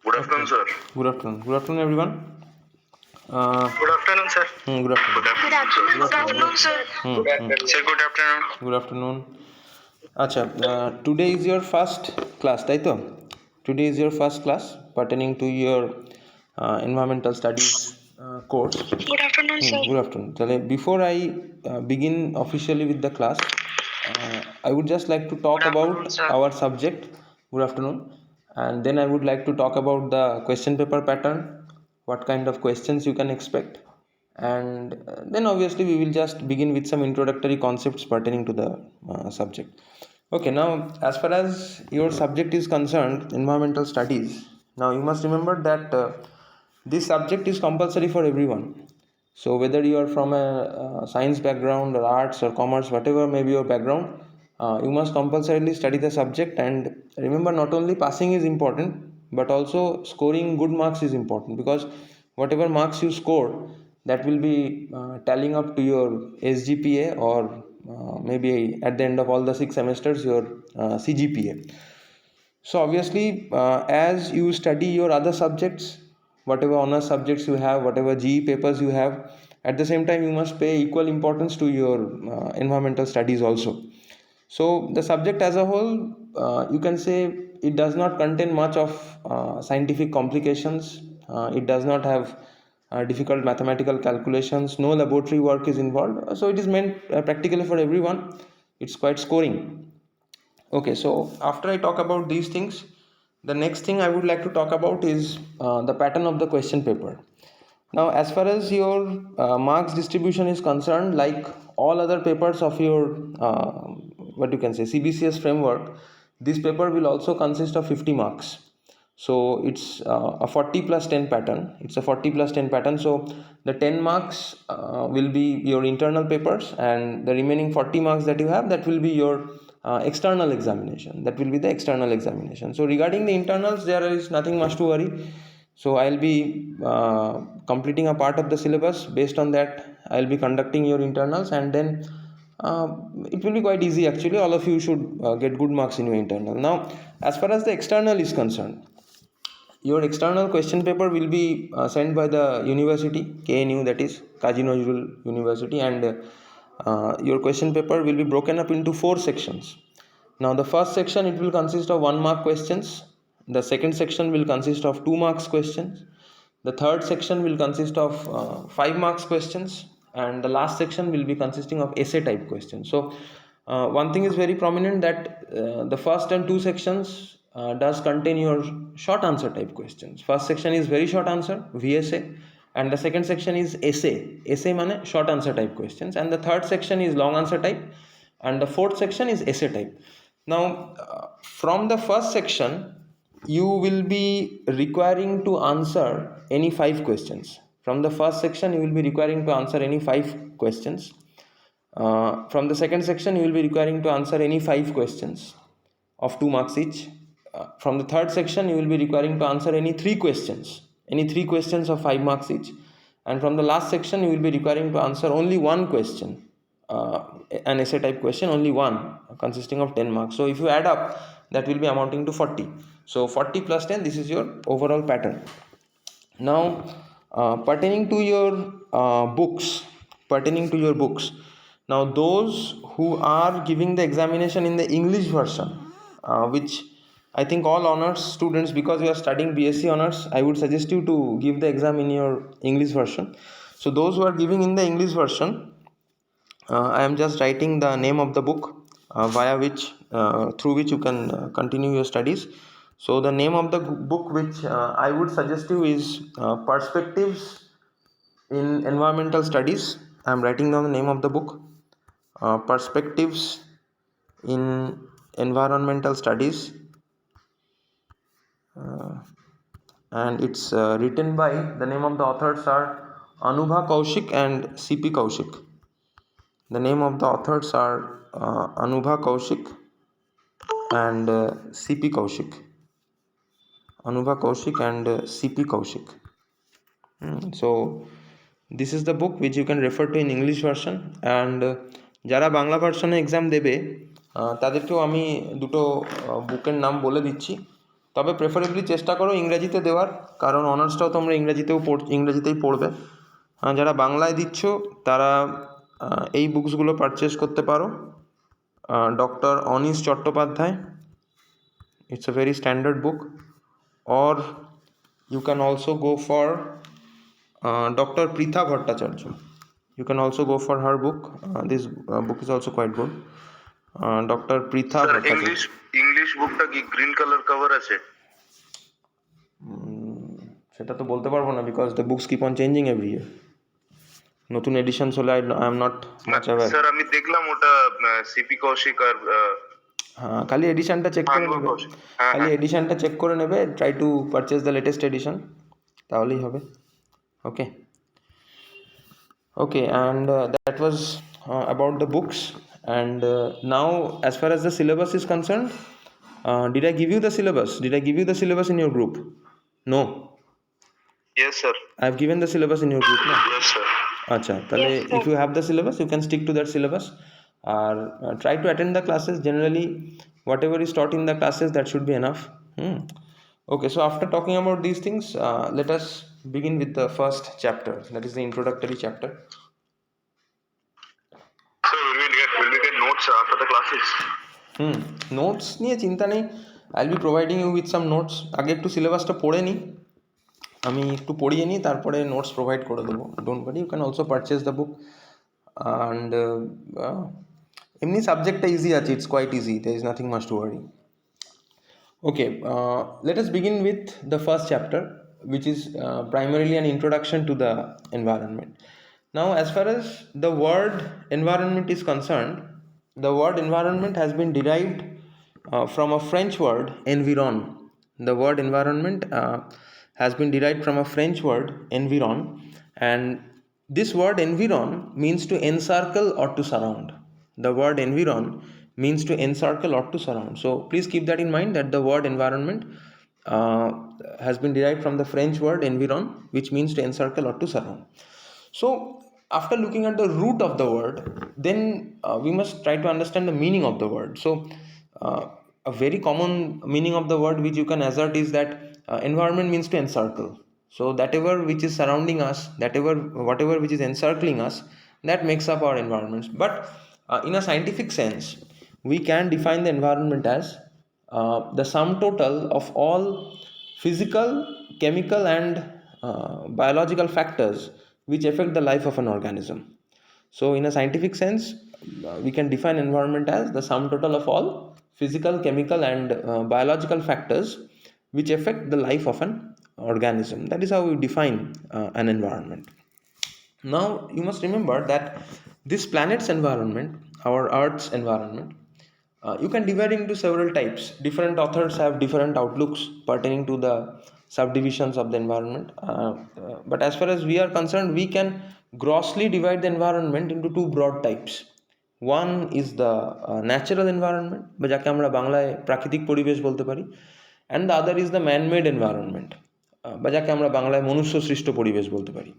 Good afternoon, sir. Good afternoon. Good afternoon, everyone. Good afternoon, sir. Good afternoon. Good afternoon, sir. Sir, good afternoon. Good afternoon. Acha, today is your first class, right? Today is your first class pertaining to your environmental studies course. Good afternoon, sir. Good afternoon. So, before I begin officially with the class, I would just like to talk Good afternoon, about sir. our subject. Good afternoon. And then I would like to talk about the question paper pattern, what kind of questions you can expect. And then obviously we will just begin with some introductory concepts pertaining to the subject. Okay, now as far as your subject is concerned, environmental studies, now you must remember that this subject is compulsory for everyone. So whether you are from a science background or arts or commerce, whatever may be your background, you must compulsorily study the subject. And remember, not only passing is important, but also scoring good marks is important, because whatever marks you score, that will be tallying up to your SGPA, or maybe at the end of all the 6 semesters your CGPA. So obviously, as you study your other subjects, whatever honors subjects you have, whatever GE papers you have, at the same time you must pay equal importance to your environmental studies also. So the subject as a whole, you can say it does not contain much of scientific complications. It does not have difficult mathematical calculations. No laboratory work is involved. So it is meant practically for everyone. It's quite scoring. Okay, so after I talk about these things, the next thing I would like to talk about is the pattern of the question paper. Now, as far as your marks distribution is concerned, like all other papers of your what you can say CBCS framework, this paper will also consist of 50 marks. So it's a 40 plus 10 pattern. It's a 40 plus 10 pattern. So the 10 marks will be your internal papers, and the remaining 40 marks that you have, that will be your external examination. That will be the external examination. So regarding the internals, there is nothing much to worry. So I'll be completing a part of the syllabus. Based on that, I'll be conducting your internals, and then it will be quite easy actually. All of you should get good marks in your internal. Now, as far as the external is concerned, your external question paper will be sent by the university, KNU, that is Kazi Nazrul University, and your question paper will be broken up into 4 sections. Now the first section, it will consist of 1 mark questions. The second section will consist of 2 marks questions. The third section will consist of 5 marks questions, and the last section will be consisting of essay type questions. So one thing is very prominent, that the first and 2 sections does contain your short answer type questions. First section is very short answer, VSA, and the second section is essay. Essay means short answer type questions, and the third section is long answer type, and the fourth section is essay type. Now, from the first section, you will be requiring to answer any 5 questions. From the first section, you will be requiring to answer any 5 questions. From the second section, you will be requiring to answer any 5 questions of 2 marks each. From the third section, you will be requiring to answer any 3 questions of 5 marks each. And from the last section, you will be requiring to answer only 1 question, an essay type question, only one, consisting of 10 marks. So if you add up, that will be amounting to 40. So 40 plus 10, this is your overall pattern. Now, pertaining to your books, now those who are giving the examination in the English version, which I think all honors students, because you are studying BSc honors, I would suggest you to give the exam in your English version. So those who are giving in the English version, I am just writing the name of the book through which you can continue your studies. So the name of the book which I would suggest you is Perspectives in Environmental Studies. I am writing down the name of the book, Perspectives in Environmental Studies, and it's written by, the name of the authors are Anubha Kaushik and CP Kaushik. The name of the authors are Anubha Kaushik and CP Kaushik. Anubha Kaushik and CP Kaushik. So this is the book which you can refer to in English version, and যারা বাংলা ভার্সনে exam দেবে তাদেরকেও আমি দুটো বুকের নাম বলে দিচ্ছি। তো তবে প্রেফারেবলি চেষ্টা করো ইংরেজিতে দেওয়ার, কারণ অনার্সটাও তোমরা ইংরেজিতেই পড়বে। যারা বাংলায় দিচ্ছ তারা এই বুকসগুলো পারচেস করতে পারো। Doctor Anish Chattopadhyay, it's a very standard book, or you can also go for Dr. Pritha Bhattacharya. You can also go for her book. This book is also quite good. Dr. Pritha sir Bhattacharya. English বুকটা কি green colour cover আছে? সেটা তো বলতে পারবো না, because the books keep on changing every year. নতুন editions হলে I am not much aware. Sir আমি দেখলাম ওটা সিপি কৌশিক আর হ্যাঁ, খালি এডিশনটা চেক করে নেবে, try to purchase the latest addition, তাহলেই হবে। ওকে, and that was about the books. And now, as far as the syllabus is concerned, did I give you the syllabus? In your group? No. Yes sir. I've given the syllabus in your group, no? Yes sir. Acha, তাহলে if you have the syllabus, you can stick to that syllabus. Or try to attend the classes. Generally, whatever is taught in the classes, that should be enough. Okay, so after talking about these things, let us begin with the first chapter, that is the introductory chapter. So will we get notes after the classes? Notes নিয়ে চিন্তা নেই, I will be providing you with some notes. আগে একটু সিলেবাসটা পড়ে নিই, আমি একটু পড়িয়ে নিই, তারপরে নোটস প্রোভাইড করে দেবো। Don't worry, you can also purchase the book. And এমনি সাবজেক্টটা ইজি আছে, it's quite easy, there is nothing much to worry. Okay, let us begin with the first chapter, which is primarily an introduction to the environment. Now, as far as the word environment is concerned, the word environment has been derived from a French word, environ. The word environment has been derived from a French word, environ, and this word environ means to encircle or to surround. The word environ means to encircle or to surround. So please keep that in mind, that the word environment has been derived from the French word environ, which means to encircle or to surround. So after looking at the root of the word, then we must try to understand the meaning of the word. So a very common meaning of the word which you can assert is that environment means to encircle. So whatever which is surrounding us, whatever which is encircling us, that makes up our environments. But in a scientific sense, we can define the environment as the sum total of all physical, chemical, and biological factors which affect the life of an organism. So in a scientific sense, we can define environment as the sum total of all physical, chemical, and biological factors which affect the life of an organism. That is how we define an environment. Now you must remember that this planet's environment, our Earth's environment, you can divide into several types. Different authors have different outlooks pertaining to the subdivisions of the environment, but as far as we are concerned, we can grossly divide the environment into two broad types. One is the natural environment, বা যাকে আমরা বাংলায় প্রাকৃতিক পরিবেশ বলতে পারি, and the other is the man-made environment, বা যাকে আমরা বাংলায় মনুষ্য সৃষ্ট পরিবেশ বলতে পারি।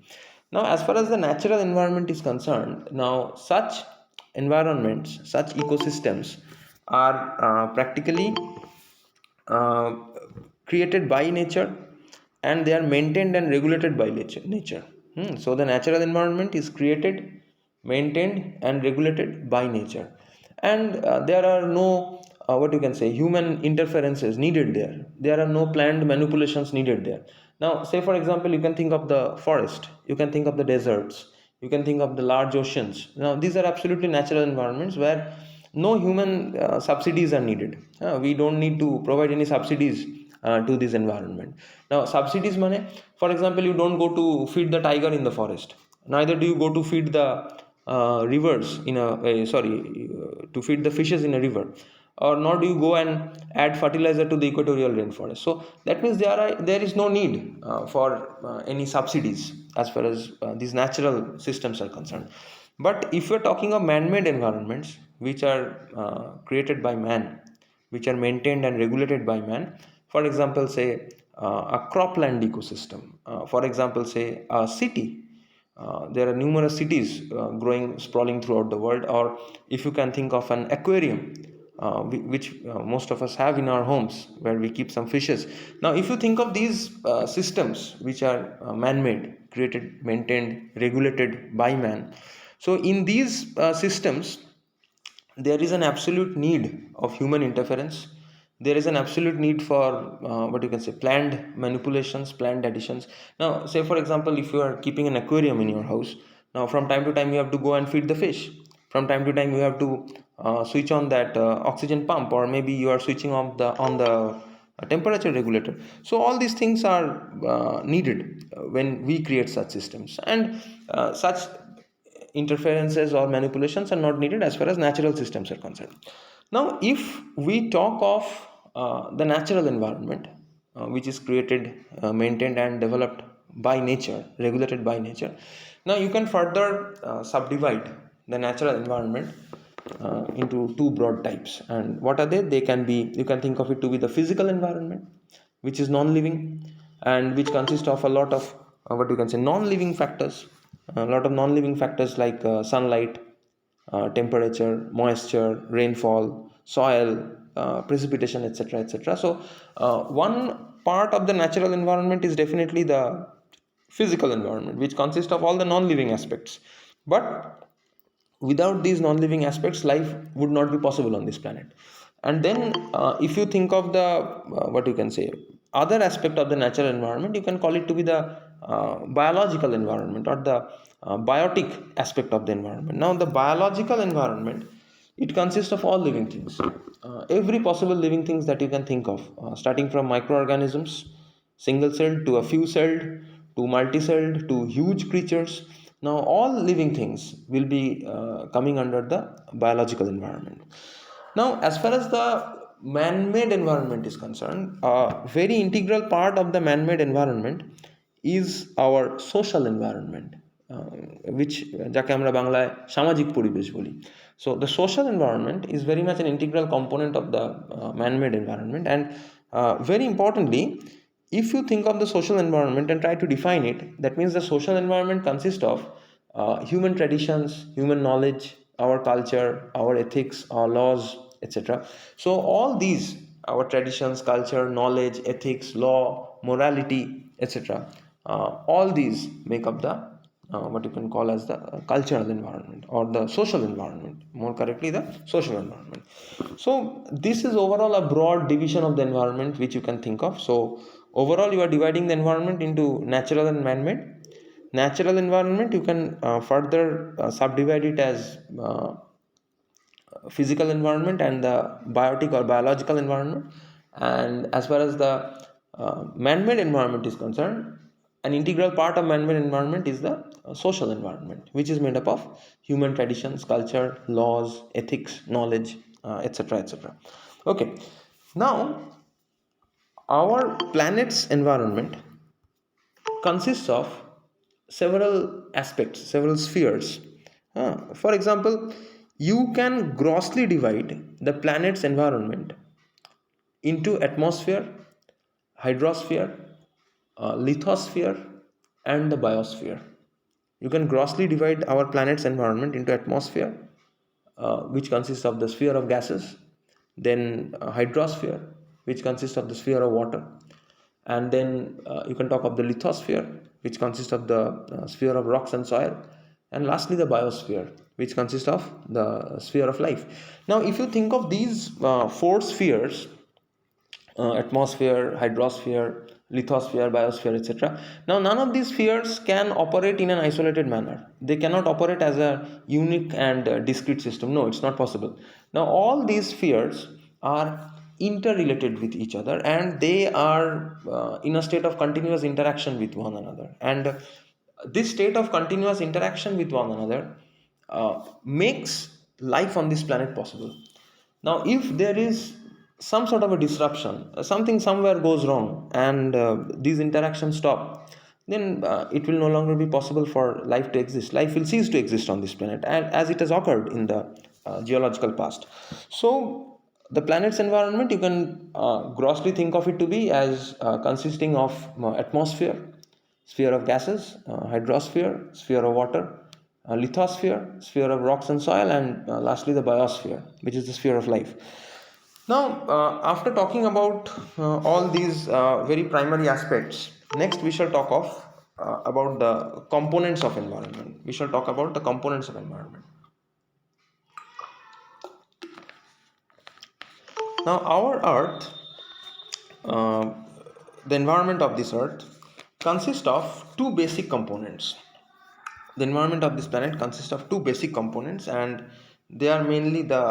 Now, as far as the natural environment is concerned, now such environments, such ecosystems are practically created by nature, and they are maintained and regulated by nature. So the natural environment is created, maintained, and regulated by nature, and there are no what you can say human interferences needed there. There are no planned manipulations needed there. Now, say for example, you can think of the forest, you can think of the deserts, you can think of the large oceans. Now these are absolutely natural environments where no human subsidies are needed. We don't need to provide any subsidies to this environment. Now subsidies money, for example, you don't go to feed the tiger in the forest, neither do you go to feed the rivers in to feed the fishes in a river, or nor do you go and add fertilizer to the equatorial rainforest. So that means there is no need for any subsidies as far as these natural systems are concerned. But if you're talking of man-made environments which are created by man, which are maintained and regulated by man, for example, say a cropland ecosystem, for example, say a city. There are numerous cities sprawling throughout the world. Or if you can think of an aquarium, which most of us have in our homes, where we keep some fishes. Now, if you think of these systems which are man-made, created, maintained, regulated by man, so in these systems, there is an absolute need of human interference. There is an absolute need for what you can say, planned manipulations, planned additions. Now, say for example, if you are keeping an aquarium in your house, now from time to time you have to go and feed the fish. From time to time you have to switch on that oxygen pump, or maybe you are switching on the temperature regulator. So all these things are needed when we create such systems, and such interferences or manipulations are not needed as far as natural systems are concerned. Now, if we talk of the natural environment, which is created, maintained, and developed by nature, regulated by nature, now you can further subdivide the natural environment into two broad types. And what are they? They can be, you can think of it to be the physical environment, which is non-living, and which consists of a lot of what you can say, non-living factors, a lot of non-living factors like sunlight, temperature, moisture, rainfall, soil, precipitation, etc., etc. So one part of the natural environment is definitely the physical environment, which consists of all the non-living aspects. But without these non-living aspects, life would not be possible on this planet. And then if you think of the what you can say, other aspect of the natural environment, you can call it to be the biological environment, or the biotic aspect of the environment. Now, the biological environment, it consists of all living things, every possible living things that you can think of, starting from microorganisms, single celled, to a few celled, to multi-celled, to huge creatures. Now, all living things will be coming under the biological environment. Now, as far as the man-made environment is concerned, a very integral part of the man-made environment is our social environment, which যাকে আমরা বাংলায় সামাজিক পরিবেশ বলি. So the social environment is very much an integral component of the man-made environment. And very importantly, if you think of the social environment and try to define it, that means the social environment consists of human traditions, human knowledge, our culture, our ethics, our laws, etc. So all these, our traditions, culture, knowledge, ethics, law, morality, etc., all these make up the what you can call as the cultural environment, or the social environment, more correctly the social environment. So this is overall a broad division of the environment which you can think of. So overall, you are dividing the environment into natural and man-made. Natural environment, you can further subdivide it as physical environment and the biotic or biological environment. And as far as the man-made environment is concerned, an integral part of man-made environment is the social environment, which is made up of human traditions, culture, laws, ethics, knowledge, etc., etc. Okay, now our planet's environment consists of several aspects, several spheres. For example, you can grossly divide the planet's environment into atmosphere, hydrosphere, lithosphere, and the biosphere. You can grossly divide our planet's environment into atmosphere, which consists of the sphere of gases, then hydrosphere, which consists of the sphere of water, and then you can talk of the lithosphere, which consists of the sphere of rocks and soil, and lastly the biosphere, which consists of the sphere of life. Now, if you think of these four spheres, atmosphere, hydrosphere, lithosphere, biosphere, etc. Now, none of these spheres can operate in an isolated manner. They cannot operate as a unique and discrete system. No, it's not possible. Now, all these spheres are interrelated with each other, and they are in a state of continuous interaction with one another. And this state of continuous interaction with one another makes life on this planet possible. Now, if there is some sort of a disruption, something somewhere goes wrong, and these interactions stop, then it will no longer be possible for life to exist. Life will cease to exist on this planet, and as it has occurred in the geological past. So, the planet's environment, you can grossly think of it to be as consisting of atmosphere, sphere of gases, hydrosphere, sphere of water, lithosphere, sphere of rocks and soil, and lastly the biosphere, which is the sphere of life. Now, after talking about all these very primary aspects, next we shall talk of about the components of environment. We shall talk about the components of environment. Now, our Earth, uh, the environment of this Earth, consists of two basic components. The environment of this planet consists of two basic components, and they are mainly the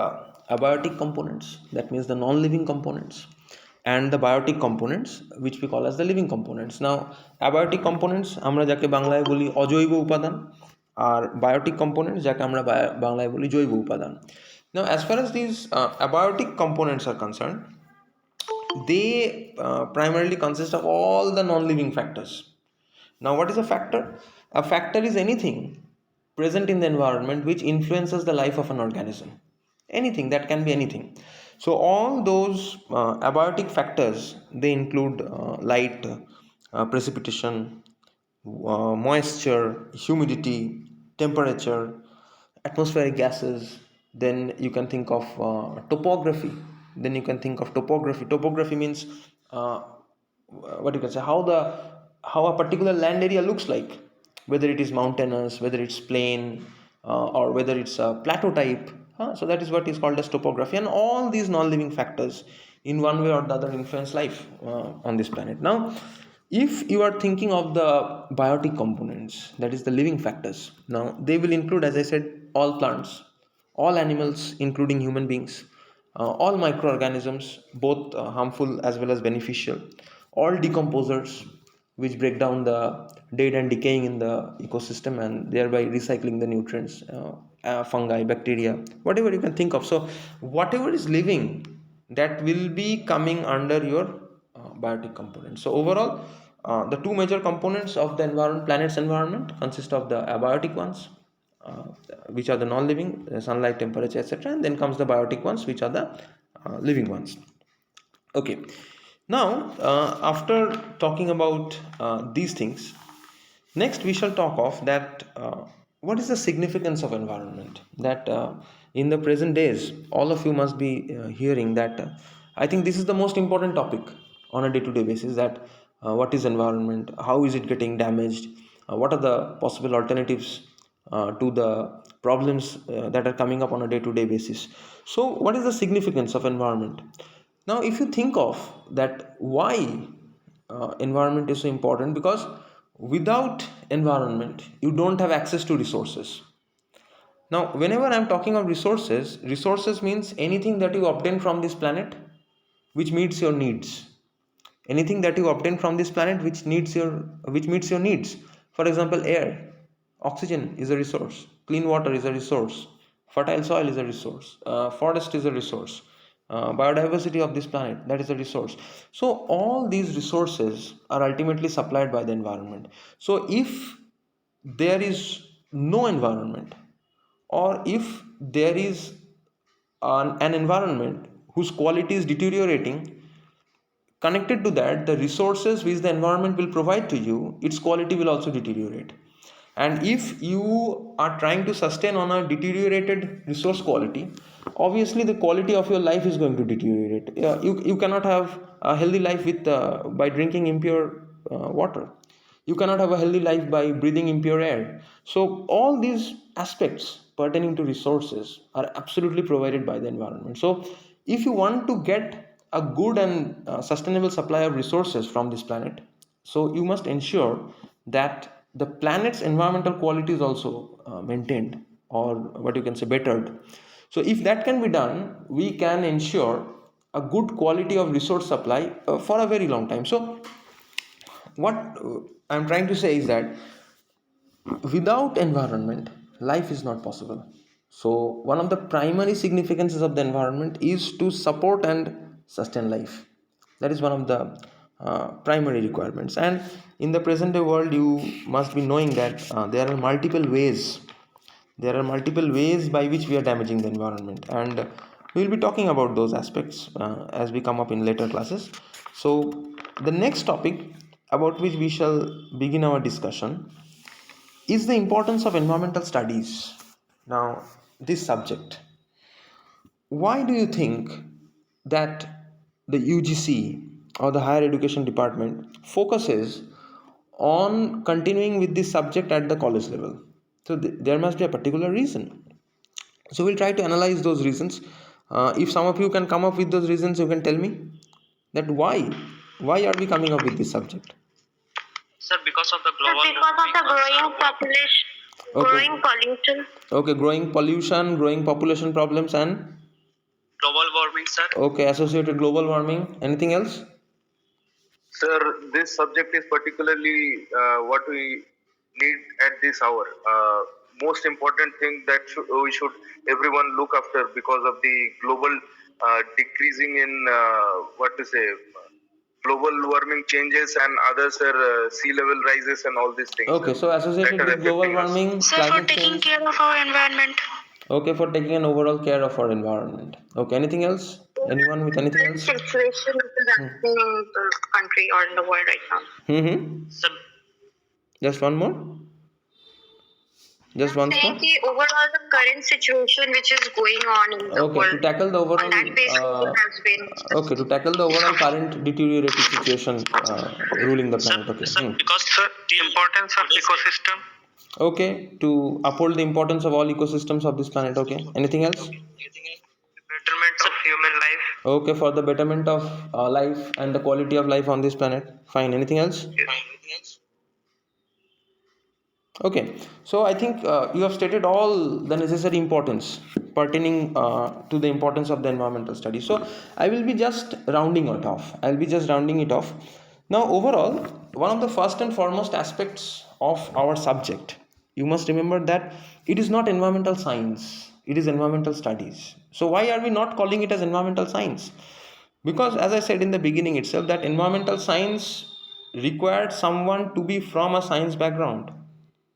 abiotic components, that means the non-living components, and the biotic components, which we call as the living components. Now, abiotic components আমরা যাকে বাংলায় বলি অজৈব উপাদান, আর Biotique components যাকে আমরা বাংলায় বলি জৈব উপাদান. Now, as far as these abiotic components are concerned, they primarily consist of all the non-living factors. Now, what is a factor? A factor is anything present in the environment which influences the life of an organism. Anything, that can be anything. So, all those abiotic factors, they include light, precipitation, moisture, humidity, temperature, atmospheric gases. Then you can think of topography. Topography means what you can say, how a particular land area looks like, whether it is mountainous, whether it's plain, or whether it's a plateau type. So that is what is called as topography, and all these non-living factors in one way or the other influence life on this planet. Now, if you are thinking of the biotic components, that is the living factors, now they will include, as I said, all plants, all animals including human beings, all microorganisms, both harmful as well as beneficial, all decomposers which break down the dead and decaying in the ecosystem and thereby recycling the nutrients, fungi, bacteria, whatever you can think of. So whatever is living, that will be coming under your biotic components. So overall, the two major components of the planet's environment consist of the abiotic ones, uh, which are the non-living, sunlight, temperature, etc., and then comes the biotic ones, which are the living ones. Okay. Now, after talking about these things, next we shall talk of that what is the significance of environment. That in the present days, all of you must be hearing that. I think this is the most important topic on a day-to-day basis. That what is environment? How is it getting damaged? What are the possible alternatives to the problems that are coming up on a day-to-day basis? So, what is the significance of environment? Now, if you think of that, why environment is so important? Because without environment, you don't have access to resources. Now, whenever I'm talking of resources means anything that you obtain from this planet which meets your needs. Anything that you obtain from this planet which meets your needs. For example, air, oxygen is a resource, clean water is a resource, fertile soil is a resource, forest is a resource, biodiversity of this planet, that is a resource. So all these resources are ultimately supplied by the environment. So if there is no environment, or if there is an environment whose quality is deteriorating, connected to that, the resources which the environment will provide to you, its quality will also deteriorate. And if you are trying to sustain on a deteriorated resource quality, obviously the quality of your life is going to deteriorate. You cannot have a healthy life by drinking impure water. You cannot have a healthy life by breathing impure air. So all these aspects pertaining to resources are absolutely provided by the environment. So if you want to get a good and sustainable supply of resources from this planet, so you must ensure that the planet's environmental quality is also maintained, or what you can say, bettered. So if that can be done, we can ensure a good quality of resource supply for a very long time. So what I'm trying to say is that without environment, life is not possible. So one of the primary significances of the environment is to support and sustain life. That is one of the primary requirements. And in the present day world, you must be knowing that there are multiple ways by which we are damaging the environment, and we will be talking about those aspects as we come up in later classes. So the next topic about which we shall begin our discussion is the importance of environmental studies. Now, this subject, why do you think that the UGC or the higher education department focuses on continuing with this subject at the college level. So there must be a particular reason. So we'll try to analyze those reasons. If some of you can come up with those reasons, you can tell me that why are we coming up with this subject? Sir, because of the growing population, Okay. growing pollution, Okay, growing pollution, growing population problems, and global warming, sir. okay, associated global warming. Anything else? Sir, this subject is particularly what we need at this hour. Most important thing that we should everyone look after because of the global decreasing in what to say global warming changes and others are sea level rises and all these things. Okay, so associated that are with global affecting us. warming, Sir, for climate taking change. care of our environment. Okay, for taking an overall care of our environment. Okay, anything else? Anyone with anything else? Situation which is happening in the country or in the world right now. Mm-hmm. Sir, Just one more. Just one saying more. the overall the current situation which is going on in the Okay, world. to tackle the overall. On that basis, it has been. Okay, to tackle the overall current deteriorated situation ruling the planet. Okay. Because sir, the importance of ecosystem. Okay, to uphold the importance of all ecosystems of this planet. Okay. Anything else? Betterment of human life. Okay, for the betterment of life and the quality of life on this planet. Fine. Anything else? Okay, so I think you have stated all the necessary importance pertaining to the importance of the environmental study. So I will be just rounding it off. I'll be just rounding it off. Now, overall, one of the first and foremost aspects of our subject, you must remember that it is not environmental science, it is environmental studies. So why are we not calling it as environmental science? Because as I said in the beginning itself, that environmental science required someone to be from a science background.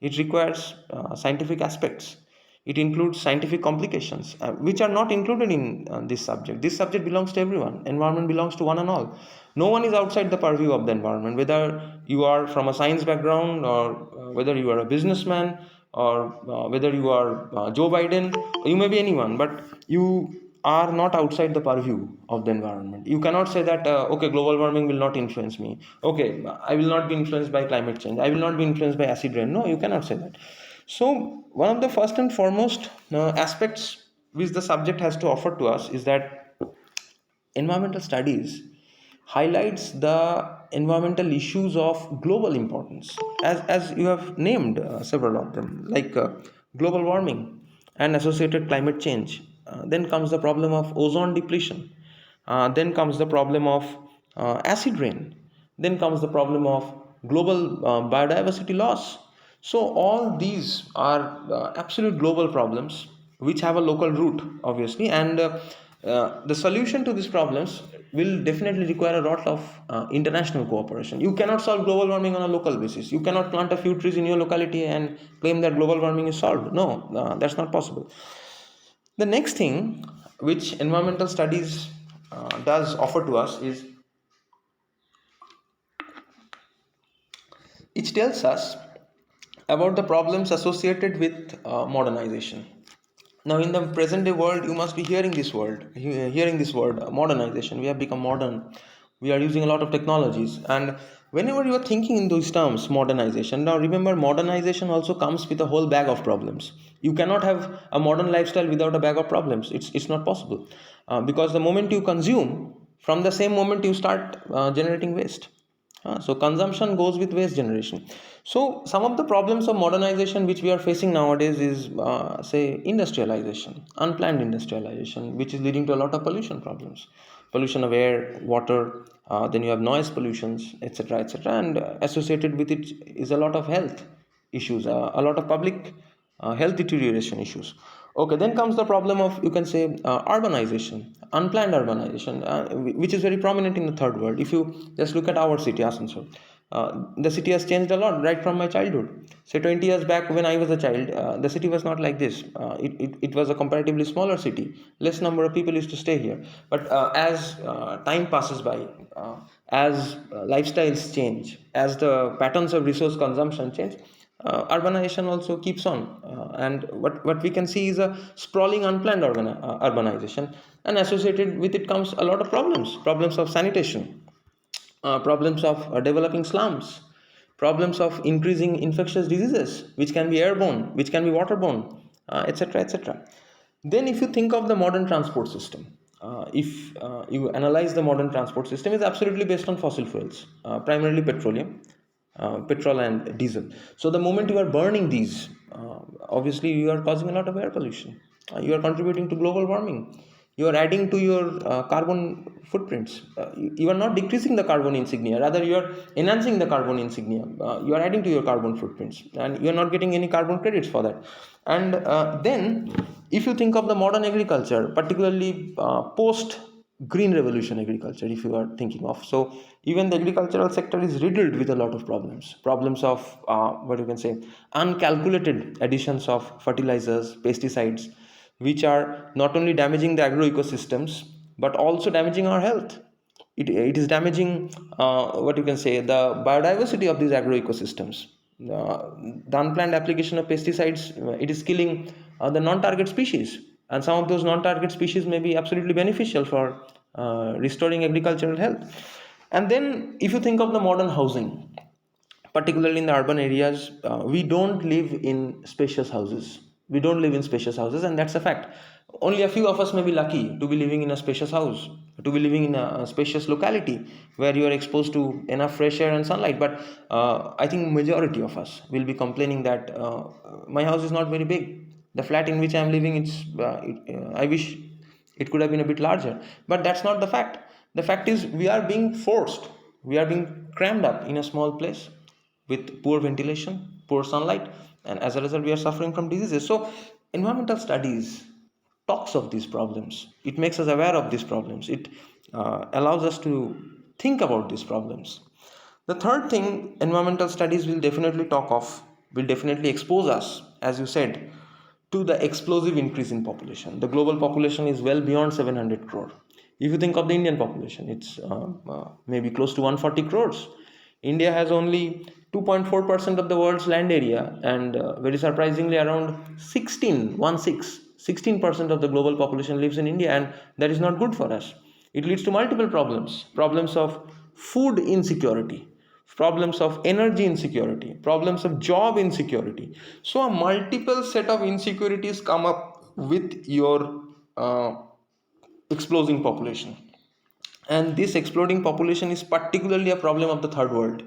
It requires scientific aspects. It includes scientific complications, which are not included in this subject. This subject belongs to everyone. Environment belongs to one and all. No one is outside the purview of the environment, whether you are from a science background or whether you are a businessman or whether you are Joe Biden. You may be anyone, but you are not outside the purview of the environment. You cannot say that okay, global warming will not influence me. Okay, I will not be influenced by climate change. I will not be influenced by acid rain. No, you cannot say that. So one of the first and foremost aspects which the subject has to offer to us is that environmental studies highlights the environmental issues of global importance, as you have named several of them, like global warming and associated climate change. Then comes the problem of ozone depletion. Then comes the problem of acid rain. Then comes the problem of global biodiversity loss. So all these are absolute global problems which have a local root, obviously, and the solution to these problems will definitely require a lot of international cooperation. You cannot solve global warming on a local basis. You cannot plant a few trees in your locality and claim that global warming is solved. No, that's not possible. The next thing which environmental studies does offer to us is it tells us about the problems associated with modernization. Now, in the present day world, you must be hearing this word, modernization. We have become modern. We are using a lot of technologies, and whenever you are thinking in those terms, modernization. Now, remember, modernization also comes with a whole bag of problems. You cannot have a modern lifestyle without a bag of problems. It's not possible, because the moment you consume, from the same moment you start generating waste. So consumption goes with waste generation. So some of the problems of modernization which we are facing nowadays is say industrialization, unplanned industrialization, which is leading to a lot of pollution problems, pollution of air, water. Then you have noise pollutions, etc., etc., and associated with it is a lot of health issues, a lot of public health deterioration issues. Okay, then comes the problem of, you can say, urbanization, unplanned urbanization, which is very prominent in the third world. If you just look at our city, Asansol, the city has changed a lot right from my childhood. Say 20 years back when I was a child, the city was not like this. It was a comparatively smaller city. Less number of people used to stay here. But as time passes by, as lifestyles change, as the patterns of resource consumption change, Urbanization also keeps on, and what we can see is a sprawling unplanned urbanization, and associated with it comes a lot of problems of sanitation, problems of developing slums, problems of increasing infectious diseases, which can be airborne, which can be waterborne, etc., etc. Then, if you think of the modern transport system, if you analyze the modern transport system, is absolutely based on fossil fuels, primarily petroleum, petrol and diesel. So the moment you are burning these, obviously you are causing a lot of air pollution. You are contributing to global warming. You are adding to your carbon footprints. You are not decreasing the carbon insignia, rather you are enhancing the carbon insignia. You are adding to your carbon footprints, and you are not getting any carbon credits for that. And then, if you think of the modern agriculture, particularly post green revolution agriculture, if you are thinking of, so even the agricultural sector is riddled with a lot of problems of what you can say, uncalculated additions of fertilizers, pesticides, which are not only damaging the agro ecosystems but also damaging our health. It is damaging what you can say, the biodiversity of these agro ecosystems. The unplanned application of pesticides, it is killing the non-target species, and some of those non-target species may be absolutely beneficial for restoring agricultural health. And then, if you think of the modern housing, particularly in the urban areas, we don't live in spacious houses. We don't live in spacious houses, and that's a fact. Only a few of us may be lucky to be living in a spacious house, to be living in a spacious locality where you are exposed to enough fresh air and sunlight. But I think majority of us will be complaining that my house is not very big. The flat in which I am living, I wish it could have been a bit larger. But that's not the fact. The fact is, we are being crammed up in a small place with poor ventilation, poor sunlight, and as a result, we are suffering from diseases. So, environmental studies talks of these problems. It makes us aware of these problems. It allows us to think about these problems. The third thing environmental studies will definitely expose us, as you said, to the explosive increase in population. The global population is well beyond 700 crore. If you think of the Indian population, it's maybe close to 140 crores. India has only 2.4% of the world's land area, and very surprisingly, around 16% of the global population lives in India, and that is not good for us. It leads to multiple problems of food insecurity, problems of energy insecurity, problems of job insecurity. So a multiple set of insecurities come up with your exploding population, and this exploding population is particularly a problem of the third world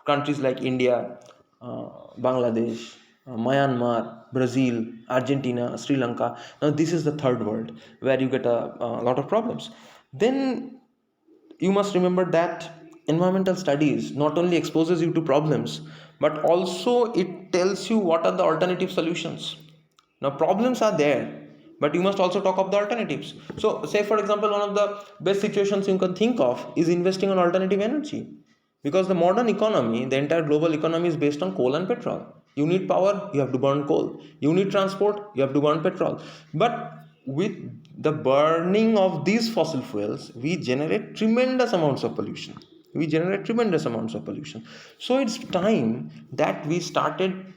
countries like India, Bangladesh, Myanmar, Brazil, Argentina, Sri Lanka. Now this is the third world where you get a lot of problems. Then you must remember that environmental studies not only exposes you to problems, but also it tells you what are the alternative solutions. Now problems are there, but you must also talk of the alternatives. So say for example, one of the best situations you can think of is investing on alternative energy, because the modern economy, the entire global economy, is based on coal and petrol. You need power, you have to burn coal. You need transport, you have to burn petrol. But with the burning of these fossil fuels, we generate tremendous amounts of pollution. So it's time that we started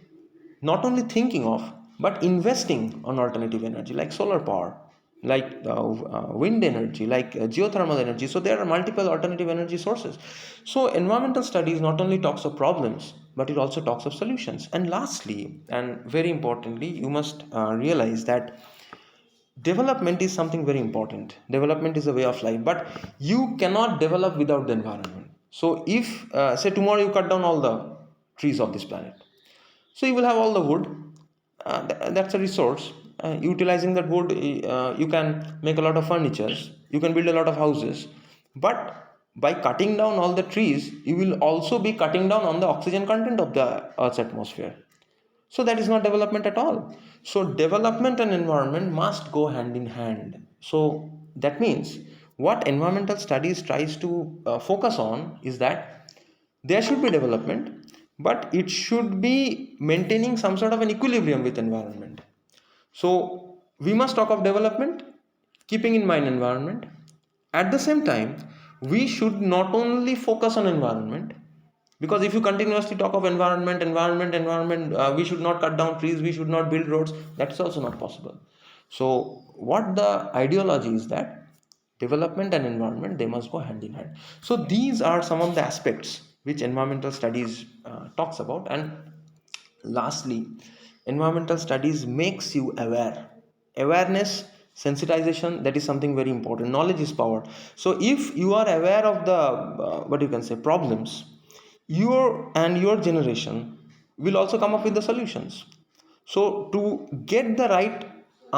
not only thinking of but investing on alternative energy like solar power, like wind energy, like geothermal energy. So there are multiple alternative energy sources. So environmental studies not only talks of problems, but it also talks of solutions. And lastly, and very importantly, you must realize that development is something very important. Development is a way of life, but you cannot develop without the environment. So if say tomorrow you cut down all the trees of this planet, so you will have all the wood. That's a resource. Utilizing that wood, you can make a lot of furnitures. You can build a lot of houses. But by cutting down all the trees, you will also be cutting down on the oxygen content of the Earth's atmosphere. So that is not development at all. So development and environment must go hand in hand. So that means what environmental studies tries to focus on is that there should be development, but it should be maintaining some sort of an equilibrium with environment. So we must talk of development keeping in mind environment. At the same time, we should not only focus on environment, Because if you continuously talk of environment, we should not cut down trees, we should not build roads, that is also not possible. So what the ideology is that development and environment, they must go hand in hand. So these are some of the aspects which environmental studies talks about. And lastly, environmental studies makes you aware. Awareness, sensitization, that is something very important. Knowledge is power. So if you are aware of the what you can say problems, your generation will also come up with the solutions. So to get the right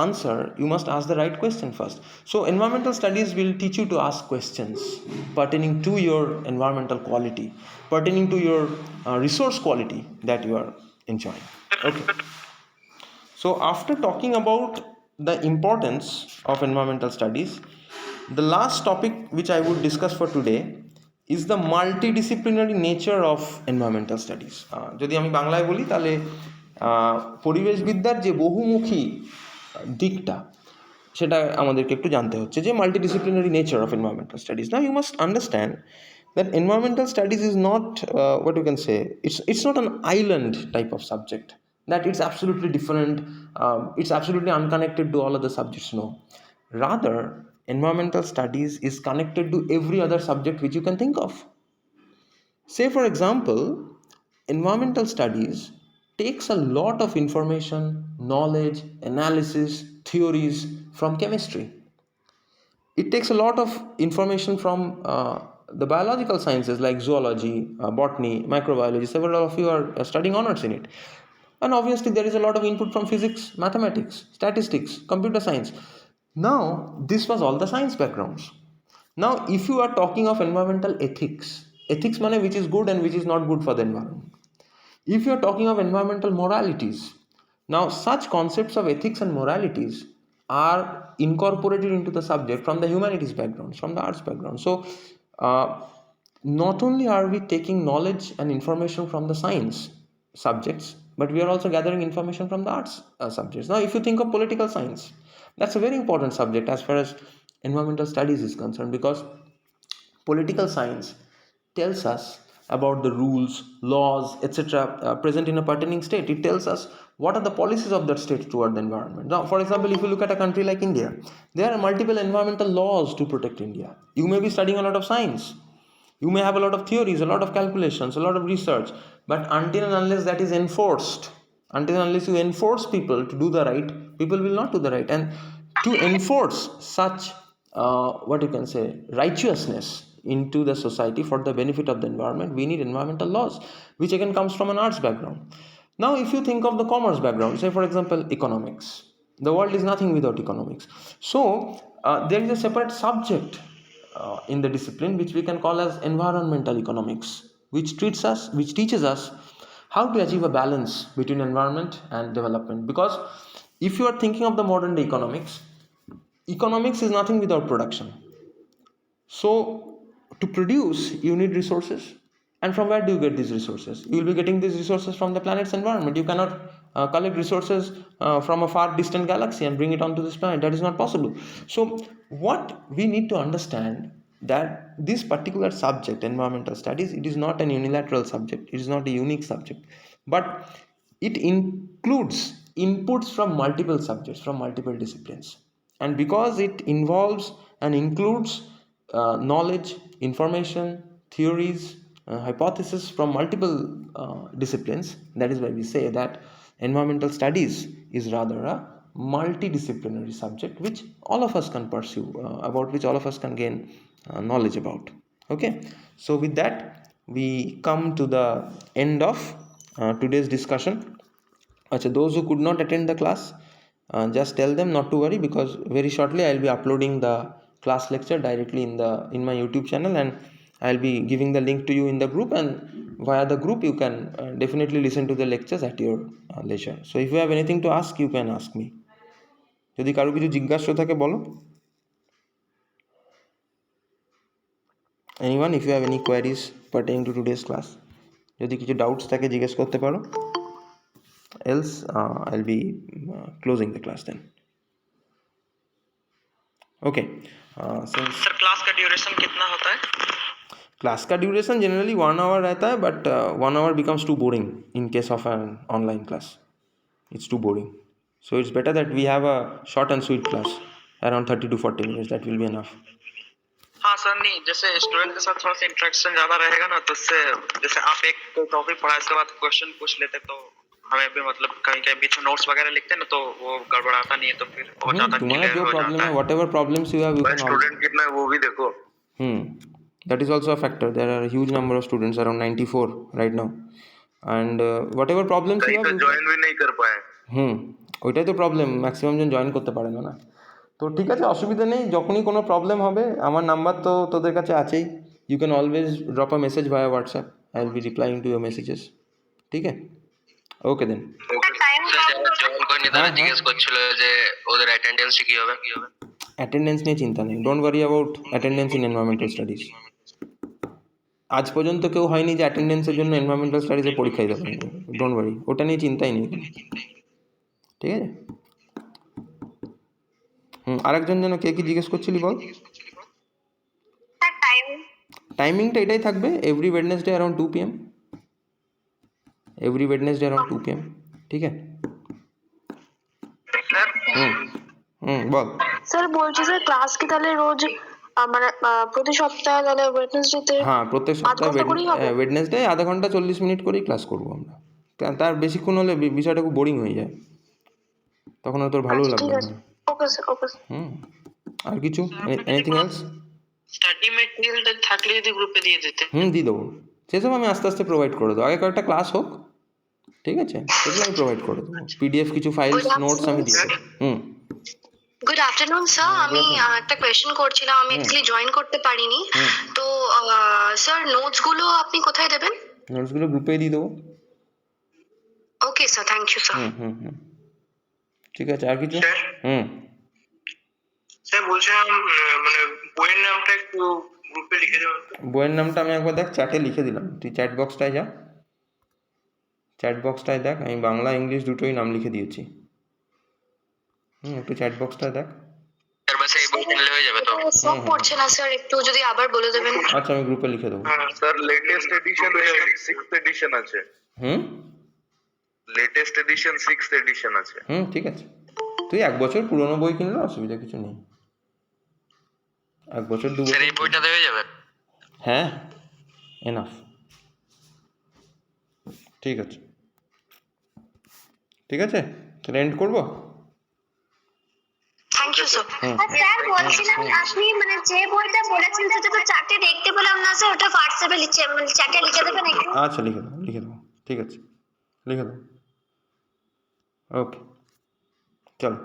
answer, you must ask the right question first. So environmental studies will teach you to ask questions pertaining to your environmental quality, pertaining to your resource quality that you are enjoying. Okay. So after talking about the importance of environmental studies, the last topic which I would discuss for today is the multidisciplinary nature of environmental studies. যদি আমি বাংলায় বলি তাহলে পরিবেশবিদ্যার যে বহুমুখী দিকটা সেটা আমাদেরকে একটু জানতে হচ্ছে যে multidisciplinary nature of environmental studies. Now you must understand that environmental studies is not what you can say, it's not an island type of subject that it's absolutely different, it's absolutely unconnected to all other subjects. No, rather environmental studies is connected to every other subject which you can think of. Say for example, environmental studies takes a lot of information, knowledge, analysis, theories from chemistry. It takes a lot of information from the biological sciences like zoology, botany, microbiology. Several of you are studying honors in it. And obviously, there is a lot of input from physics, mathematics, statistics, computer science. Now, this was all the science backgrounds. Now, if you are talking of environmental ethics, ethics means which is good and which is not good for the environment. If you are talking of environmental moralities, now such concepts of ethics and moralities are incorporated into the subject from the humanities background, from the arts background. So, not only are we taking knowledge and information from the science subjects, but we are also gathering information from the arts subjects. Now, if you think of political science, that's a very important subject as far as environmental studies is concerned, because political science tells us about the rules, laws, etc. Present in a pertaining state. It tells us what are the policies of that state toward the environment. Now, for example, if you look at a country like India, there are multiple environmental laws to protect India. You may be studying a lot of science. You may have a lot of theories, a lot of calculations, a lot of research, but until and unless that is enforced, until and unless you enforce people to do the right, people will not do the right. And to enforce such what you can say righteousness into the society for the benefit of the environment, we need environmental laws, which again comes from an arts background. Now, if you think of the commerce background, say for example economics, the world is nothing without economics. So there is a separate subject in the discipline which we can call as environmental economics, which teaches us how to achieve a balance between environment and development. Because if you are thinking of the modern day economics is nothing without production. So to produce, you need resources. And from where do you get these resources? You will be getting these resources from the planet's environment. You cannot collect resources from a far distant galaxy and bring it onto this planet. That is not possible. So what we need to understand, that this particular subject, environmental studies, it is not an unilateral subject. It is not a unique subject. But it includes inputs from multiple subjects, from multiple disciplines. And because it involves and includes knowledge, information, theories, hypotheses from multiple disciplines, that is why we say that environmental studies is rather a multidisciplinary subject which all of us can pursue, about which all of us can gain knowledge about. Okay, so with that we come to the end of today's discussion. Achha, those who could not attend the class, just tell them not to worry, because very shortly I'll be uploading the class lecture directly in my YouTube channel, and I'll be giving the link to you in the group, and via the group you can definitely listen to the lectures at your leisure. So if you have anything to ask, you can ask me. যদি কারো কিছু জিজ্ঞাসা থাকে বলো। Anyone, if you have any queries pertaining to today's class, যদি কিছু doubts থাকে জিজ্ঞেস করতে পারো, else I'll be closing the class then. Okay, since sir class का ड्यूरेशन कितना होता है? क्लास का ड्यूरेशन जनरली 1 hour रहता है, but 1 hour becomes too boring in case of an online class. It's too boring. So it's better that we have a short and sweet class around 30 to 40 minutes. That will be enough. हाँ sir, नहीं जैसे student के साथ थोड़ा सा interaction ज्यादा रहेगा ना, तो उससे जैसे आप एक टॉपिक पढ़ा इसके बाद क्वेश्चन पूछ लेते तो हमें भी मतलब कहीं कहीं बीच में नोट्स वगैरह लिखते हैं ना, तो वो गड़बड़ाता नहीं है, तो फिर बहुत ज्यादा तुम्हारा क्लियर जो हो प्रॉब्लम जाता है, है। whatever problems you have, you भाई can स्टूडेंट कितना है वो भी देखो। That is also a factor. There are a huge number of students, around 94 right now, and whatever problems कई you have, तो জয়েন भी नहीं कर पाए। ওইটাই তো প্রবলেম, ম্যাক্সিমাম জন জয়েন করতে পারে না না। তো ঠিক আছে, অসুবিধা নেই, যখনই কোনো প্রবলেম হবে আমার নাম্বার তো তোদের কাছে আছেই। You can always drop a message via WhatsApp, I will be replying to your messages. ঠিক আছে, ওকে দেন। জয়েন করেনি তারা জিজ্ঞেস করছিল যে ওদের অ্যাটেন্ডেন্স কি হবে। অ্যাটেন্ডেন্স নিয়ে চিন্তা নেই, don't worry about attendance in environmental studies. আজ পর্যন্ত কেউ হয়নি যে অ্যাটেন্ডেন্সের জন্য এনভায়রনমেন্টাল স্টাডিজে পরীক্ষাই দেবেন, ডোন্ট ওয়ারি, ওটা নিয়ে চিন্তাই নেই। ঠিক আছে, আরেকজন যেন কে কি জিজ্ঞেস করছিলি বল। টাইমিংটা এটাই থাকবে, every Wednesday around 2 PM, every Wednesday around 2 PM। ঠিক আছে, বল। স্যার বলছি স্যার ক্লাস কি তাহলে রোজ মানে প্রতি সপ্তাহে তাহলে ওয়েডনেসডেতে হ্যাঁ, প্রত্যেক সপ্তাহে করেই হবে? ওয়েডনেসডে আধা ঘন্টা 40 মিনিট করেই ক্লাস করবো আমরা। তার বেশিক্ষণ হলে বিষয়টা খুব বোরিং হয়ে যায়, তখন আর তোর ভালোও লাগবে না। Okay sir, okay sir. আর কিছু, এনিথিং এলস? স্টাডি মেটেরিয়াল থাকলে যদি গ্রুপে দিয়ে দিতে। দিয়ে দেবো, সেসব আমি আস্তে আস্তে প্রোভাইড করে দেবো, আগে কয়েকটা ক্লাস হোক, ঠিক আছে, সেগুলো আমি প্রোভাইড করে দেবো। PDF কিছু ফাইলস নোটস আমি দিয়ে দেবো। গুড আফটারনুন স্যার, আমি একটা কোয়েশ্চেন করছিলাম, আমি অ্যাকচুয়ালি জয়েন করতে পারিনি, তো স্যার নোটস গুলো আপনি কোথায় দেবেন? নোটসগুলো গ্রুপে দিয়ে দেবো। Okay sir, thank you sir. ঠিক আছে, আর কিছু? স্যার বলছিলাম মানে বইয়ের নামটা একটু গ্রুপে লিখে দেবেন। বইয়ের নামটা আমি একবার দেখ চ্যাটে লিখে দিলাম, তুই চ্যাট বক্সটায় যা, চ্যাট বক্সটায় দেখ, আমি বাংলা ইংলিশ দুটোই নাম লিখে দিয়েছি। একটু চ্যাট বক্সটায় দেখ। স্যার বাসে এই বই কিনলে হয়ে যাবে তো? সব পড়ছে না স্যার, একটু যদি আবার বলে দেবেন। আচ্ছা, আমি গ্রুপে লিখে দেবো। Sir latest edition 6th edition আছে। লেটেস্ট এডিশন 6th এডিশন আছে। ঠিক আছে, তুই 1 বছর পুরনো বই কিনলে অসুবিধা কিছু নেই, 1 বছর 2 বছর। স্যার এই বইটাতে হয়ে যাবে? হ্যাঁ, এনাফ। ঠিক আছে, ঠিক আছে, তাহলে এন্ড করবো। Thank you sir. স্যার বলছিলাম আপনি মানে যে বইটা বলেছেন সেটা তো চ্যাটে দেখতে পেলাম না স্যার, ওটা হোয়াটসঅ্যাপে চ্যাটে লিখে দেবেন একটু। আচ্ছা, লিখে দেবো, ঠিক আছে, লিখে দেবো। ওকে, চলো।